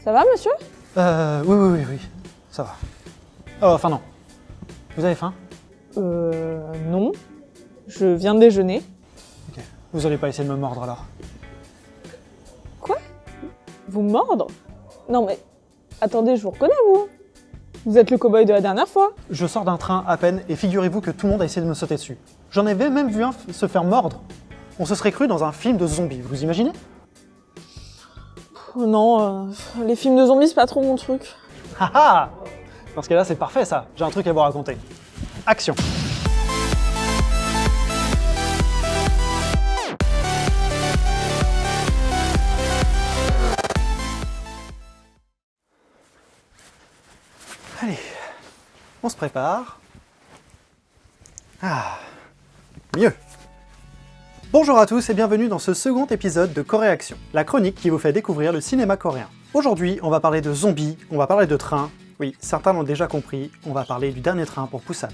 Ça va, monsieur? Oui, ça va. Oh, enfin non. Vous avez faim? Non. Je viens de déjeuner. Ok. Vous allez pas essayer de me mordre alors? Quoi? Vous mordre? Non mais... Attendez, je vous reconnais, vous. Vous êtes le cow-boy de la dernière fois. Je sors d'un train à peine et figurez-vous que tout le monde a essayé de me sauter dessus. J'en avais même vu un se faire mordre. On se serait cru dans un film de zombies, vous imaginez? Non, les films de zombies, c'est pas trop mon truc. Haha! Parce que là, c'est parfait ça. J'ai un truc à vous raconter. Action! Allez, on se prépare. Ah, mieux. Bonjour à tous et bienvenue dans ce second épisode de Coréaction, la chronique qui vous fait découvrir le cinéma coréen. Aujourd'hui, on va parler de zombies, on va parler de trains. Oui, certains l'ont déjà compris, on va parler du dernier train pour Busan.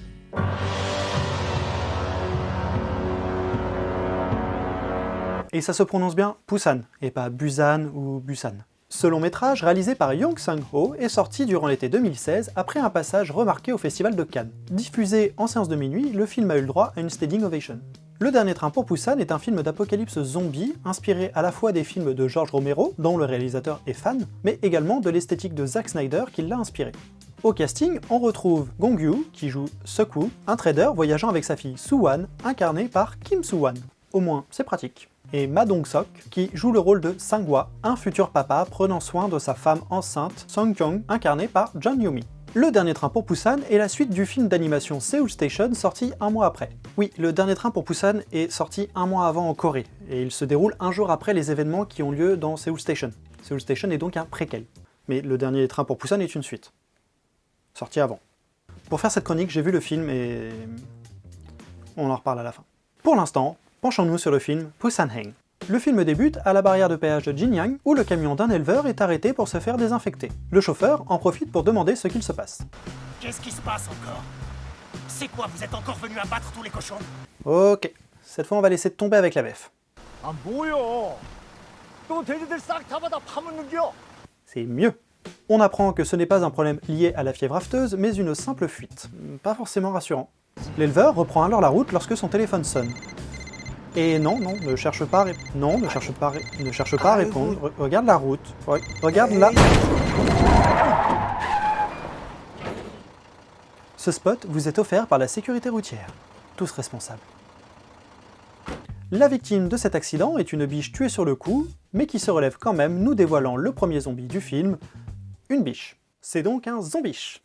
Et ça se prononce bien Busan, et pas Busan ou Busan. Ce long métrage, réalisé par Yong Sang-ho, est sorti durant l'été 2016 après un passage remarqué au Festival de Cannes. Diffusé en séance de minuit, le film a eu le droit à une standing ovation. Le dernier train pour Busan est un film d'apocalypse zombie, inspiré à la fois des films de George Romero, dont le réalisateur est fan, mais également de l'esthétique de Zack Snyder qui l'a inspiré. Au casting, on retrouve Gong-yoo, qui joue Seok-woo, un trader voyageant avec sa fille Soo-wan, incarnée par Kim Soo-wan. Au moins, c'est pratique. Et Ma Dong-sok, qui joue le rôle de Sang-hwa, un futur papa prenant soin de sa femme enceinte, Song-kyung, incarnée par Jeon Yo-mi. Le dernier train pour Busan est la suite du film d'animation Seoul Station sorti un mois après. Oui, le dernier train pour Busan est sorti un mois avant en Corée, et il se déroule un jour après les événements qui ont lieu dans Seoul Station. Seoul Station est donc un préquel. Mais le dernier train pour Busan est une suite. Sorti avant. Pour faire cette chronique, j'ai vu le film et... on en reparle à la fin. Pour l'instant, penchons-nous sur le film Busan Hang. Le film débute à la barrière de péage de Jinyang, où le camion d'un éleveur est arrêté pour se faire désinfecter. Le chauffeur en profite pour demander ce qu'il se passe. Qu'est-ce qui se passe encore? C'est quoi, vous êtes encore venu abattre tous les cochons? Ok, cette fois on va laisser tomber avec la VF. 아 뭐야? 또 돼지들 싹 잡아다 파묻는겨? C'est mieux. On apprend que ce n'est pas un problème lié à la fièvre afteuse, mais une simple fuite. Pas forcément rassurant. L'éleveur reprend alors la route lorsque son téléphone sonne. Et non, ne cherche pas à répondre. Regarde la route. Regarde là. Ce spot vous est offert par la sécurité routière. Tous responsables. La victime de cet accident est une biche tuée sur le coup, mais qui se relève quand même, nous dévoilant le premier zombie du film, une biche. C'est donc un zombiche.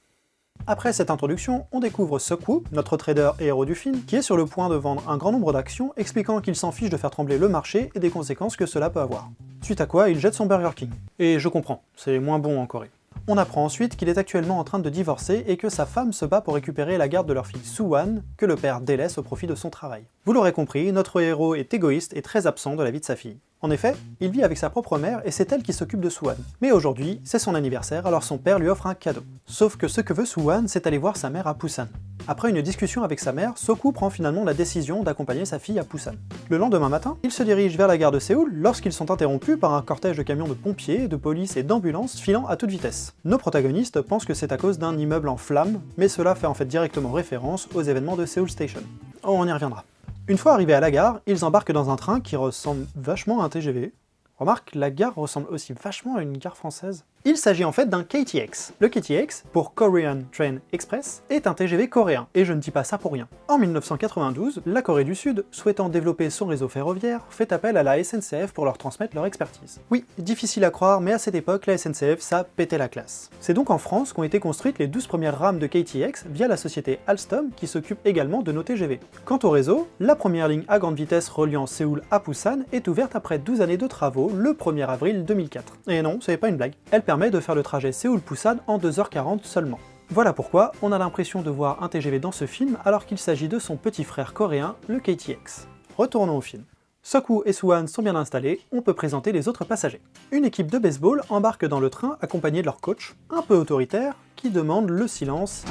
Après cette introduction, on découvre Seok-woo, notre trader et héros du film, qui est sur le point de vendre un grand nombre d'actions, expliquant qu'il s'en fiche de faire trembler le marché et des conséquences que cela peut avoir. Suite à quoi, il jette son Burger King. Et je comprends, c'est moins bon en Corée. On apprend ensuite qu'il est actuellement en train de divorcer et que sa femme se bat pour récupérer la garde de leur fille Soo-wan, que le père délaisse au profit de son travail. Vous l'aurez compris, notre héros est égoïste et très absent de la vie de sa fille. En effet, il vit avec sa propre mère et c'est elle qui s'occupe de Soo-wan. Mais aujourd'hui, c'est son anniversaire, alors son père lui offre un cadeau. Sauf que ce que veut Soo-wan, c'est aller voir sa mère à Busan. Après une discussion avec sa mère, Seok-woo prend finalement la décision d'accompagner sa fille à Busan. Le lendemain matin, il se dirige vers la gare de Séoul lorsqu'ils sont interrompus par un cortège de camions de pompiers, de police et d'ambulances filant à toute vitesse. Nos protagonistes pensent que c'est à cause d'un immeuble en flammes, mais cela fait en fait directement référence aux événements de Seoul Station. On y reviendra. Une fois arrivés à la gare, ils embarquent dans un train qui ressemble vachement à un TGV. Remarque, la gare ressemble aussi vachement à une gare française. Il s'agit en fait d'un KTX. Le KTX, pour Korean Train Express, est un TGV coréen, et je ne dis pas ça pour rien. En 1992, la Corée du Sud, souhaitant développer son réseau ferroviaire, fait appel à la SNCF pour leur transmettre leur expertise. Oui, difficile à croire, mais à cette époque, la SNCF, ça pétait la classe. C'est donc en France qu'ont été construites les 12 premières rames de KTX via la société Alstom, qui s'occupe également de nos TGV. Quant au réseau, la première ligne à grande vitesse reliant Séoul à Busan est ouverte après 12 années de travaux, le 1er avril 2004. Et non, c'est pas une blague. Elle permet de faire le trajet Séoul-Busan en 2h40 seulement. Voilà pourquoi on a l'impression de voir un TGV dans ce film alors qu'il s'agit de son petit frère coréen, le KTX. Retournons au film. Seok-woo et Soo-wan sont bien installés, on peut présenter les autres passagers. Une équipe de baseball embarque dans le train accompagnée de leur coach, un peu autoritaire, qui demande le silence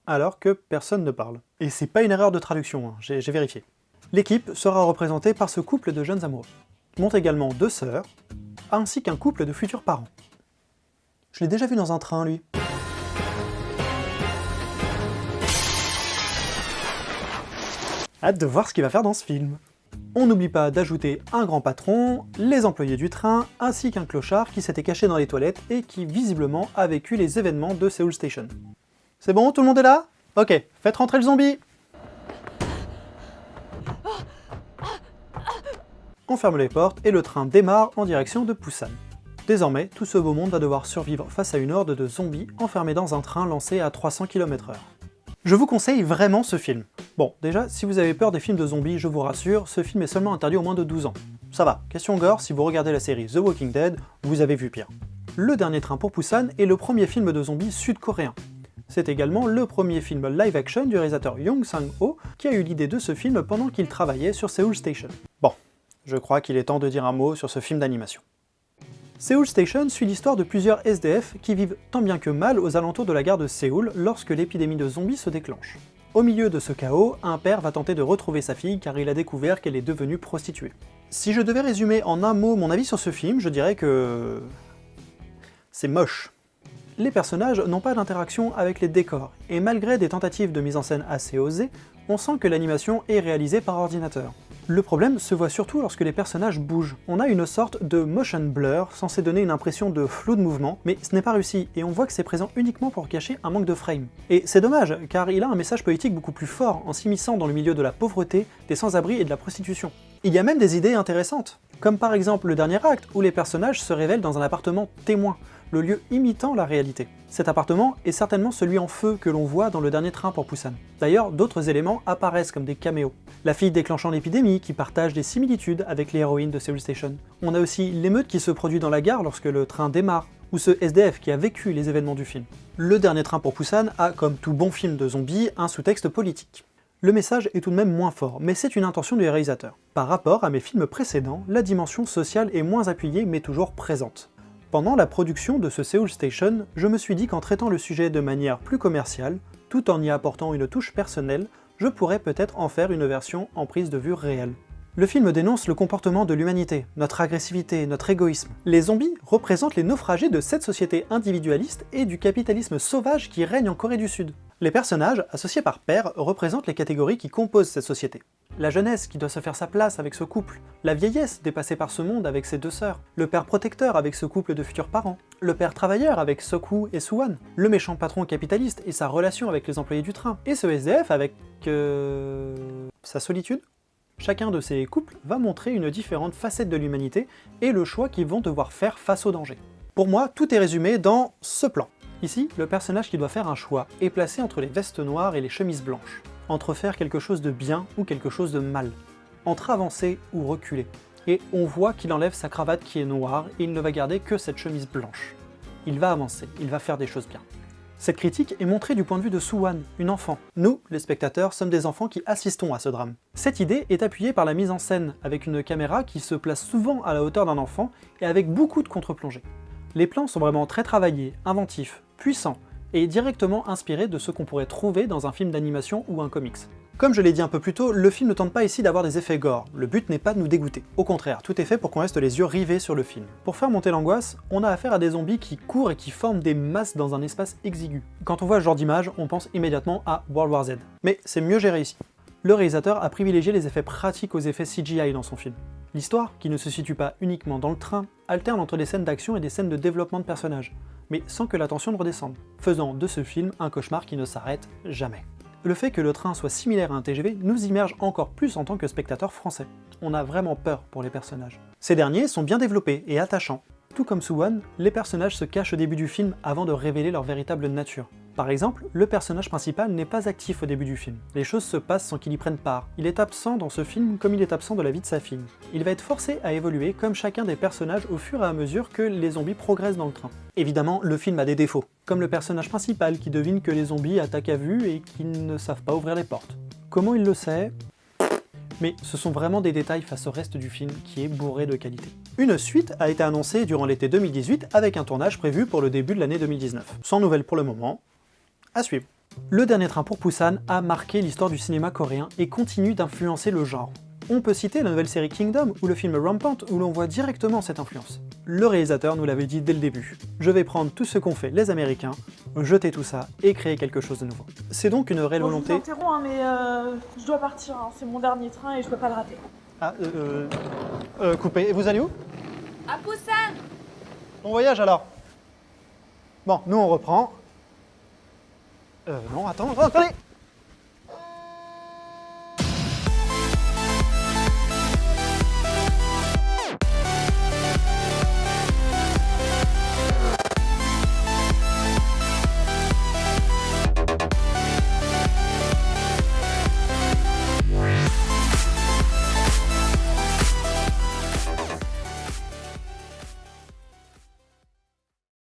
alors que personne ne parle. Et c'est pas une erreur de traduction, hein, j'ai vérifié. L'équipe sera représentée par ce couple de jeunes amoureux. monte également 2 sœurs, ainsi qu'un couple de futurs parents. Je l'ai déjà vu dans un train, lui. Hâte de voir ce qu'il va faire dans ce film. On n'oublie pas d'ajouter un grand patron, les employés du train, ainsi qu'un clochard qui s'était caché dans les toilettes et qui visiblement a vécu les événements de Seoul Station. C'est bon, tout le monde est là? Ok, faites rentrer le zombie! On ferme les portes et le train démarre en direction de Busan. Désormais, tout ce beau monde va devoir survivre face à une horde de zombies enfermés dans un train lancé à 300 km/h. Je vous conseille vraiment ce film. Bon, déjà, si vous avez peur des films de zombies, je vous rassure, ce film est seulement interdit aux moins de 12 ans. Ça va, question gore, si vous regardez la série The Walking Dead, vous avez vu pire. Le Dernier Train pour Busan est le premier film de zombies sud-coréen. C'est également le premier film live-action du réalisateur Yong Sang-ho qui a eu l'idée de ce film pendant qu'il travaillait sur Seoul Station. Bon, je crois qu'il est temps de dire un mot sur ce film d'animation. Seoul Station suit l'histoire de plusieurs SDF qui vivent tant bien que mal aux alentours de la gare de Séoul lorsque l'épidémie de zombies se déclenche. Au milieu de ce chaos, un père va tenter de retrouver sa fille car il a découvert qu'elle est devenue prostituée. Si je devais résumer en un mot mon avis sur ce film, je dirais que... c'est moche. Les personnages n'ont pas d'interaction avec les décors, et malgré des tentatives de mise en scène assez osées, on sent que l'animation est réalisée par ordinateur. Le problème se voit surtout lorsque les personnages bougent. On a une sorte de motion blur, censé donner une impression de flou de mouvement, mais ce n'est pas réussi, et on voit que c'est présent uniquement pour cacher un manque de frame. Et c'est dommage, car il a un message politique beaucoup plus fort en s'immisçant dans le milieu de la pauvreté, des sans-abri et de la prostitution. Il y a même des idées intéressantes, comme par exemple le dernier acte, où les personnages se révèlent dans un appartement témoin, le lieu imitant la réalité. Cet appartement est certainement celui en feu que l'on voit dans le Dernier Train pour Busan. D'ailleurs, d'autres éléments apparaissent comme des caméos. La fille déclenchant l'épidémie qui partage des similitudes avec les héroïnes de Seoul Station. On a aussi l'émeute qui se produit dans la gare lorsque le train démarre, ou ce SDF qui a vécu les événements du film. Le Dernier Train pour Busan a, comme tout bon film de zombies, un sous-texte politique. Le message est tout de même moins fort, mais c'est une intention du réalisateur. Par rapport à mes films précédents, la dimension sociale est moins appuyée mais toujours présente. Pendant la production de ce Seoul Station, je me suis dit qu'en traitant le sujet de manière plus commerciale, tout en y apportant une touche personnelle, je pourrais peut-être en faire une version en prise de vue réelle. Le film dénonce le comportement de l'humanité, notre agressivité, notre égoïsme. Les zombies représentent les naufragés de cette société individualiste et du capitalisme sauvage qui règne en Corée du Sud. Les personnages, associés par paires, représentent les catégories qui composent cette société. La jeunesse qui doit se faire sa place avec ce couple, la vieillesse dépassée par ce monde avec ses deux sœurs, le père protecteur avec ce couple de futurs parents, le père travailleur avec Sok-woo et Soo-won, le méchant patron capitaliste et sa relation avec les employés du train, et ce SDF avec... sa solitude. Chacun de ces couples va montrer une différente facette de l'humanité et le choix qu'ils vont devoir faire face au danger. Pour moi, tout est résumé dans ce plan. Ici, le personnage qui doit faire un choix est placé entre les vestes noires et les chemises blanches, entre faire quelque chose de bien ou quelque chose de mal, entre avancer ou reculer. Et on voit qu'il enlève sa cravate qui est noire et il ne va garder que cette chemise blanche. Il va avancer, il va faire des choses bien. Cette critique est montrée du point de vue de Soo-won, une enfant. Nous, les spectateurs, sommes des enfants qui assistons à ce drame. Cette idée est appuyée par la mise en scène, avec une caméra qui se place souvent à la hauteur d'un enfant et avec beaucoup de contre-plongées. Les plans sont vraiment très travaillés, inventifs, puissants, et directement inspirés de ce qu'on pourrait trouver dans un film d'animation ou un comics. Comme je l'ai dit un peu plus tôt, le film ne tente pas ici d'avoir des effets gore, le but n'est pas de nous dégoûter. Au contraire, tout est fait pour qu'on reste les yeux rivés sur le film. Pour faire monter l'angoisse, on a affaire à des zombies qui courent et qui forment des masses dans un espace exigu. Quand on voit ce genre d'image, on pense immédiatement à World War Z. Mais c'est mieux géré ici. Le réalisateur a privilégié les effets pratiques aux effets CGI dans son film. L'histoire, qui ne se situe pas uniquement dans le train, alterne entre des scènes d'action et des scènes de développement de personnages, mais sans que la tension ne redescende, faisant de ce film un cauchemar qui ne s'arrête jamais. Le fait que le train soit similaire à un TGV nous immerge encore plus en tant que spectateur français. On a vraiment peur pour les personnages. Ces derniers sont bien développés et attachants. Tout comme Soo-won, les personnages se cachent au début du film avant de révéler leur véritable nature. Par exemple, le personnage principal n'est pas actif au début du film. Les choses se passent sans qu'il y prenne part. Il est absent dans ce film comme il est absent de la vie de sa fille. Il va être forcé à évoluer comme chacun des personnages au fur et à mesure que les zombies progressent dans le train. Évidemment, le film a des défauts, comme le personnage principal qui devine que les zombies attaquent à vue et qu'ils ne savent pas ouvrir les portes. Comment il le sait ? Mais ce sont vraiment des détails face au reste du film qui est bourré de qualité. Une suite a été annoncée durant l'été 2018 avec un tournage prévu pour le début de l'année 2019. Sans nouvelles pour le moment, à suivre. Le Dernier Train pour Busan a marqué l'histoire du cinéma coréen et continue d'influencer le genre. On peut citer la nouvelle série Kingdom ou le film Rampant où l'on voit directement cette influence. Le réalisateur nous l'avait dit dès le début. Je vais prendre tout ce qu'ont fait les Américains, jeter tout ça et créer quelque chose de nouveau. C'est donc une réelle volonté... Je vous interromps, mais je dois partir, hein. C'est mon dernier train et je peux pas le rater. Ah, coupé. Et vous allez où? À Poussin! Bon voyage alors. Bon, nous on reprend. Non, attends, attendez.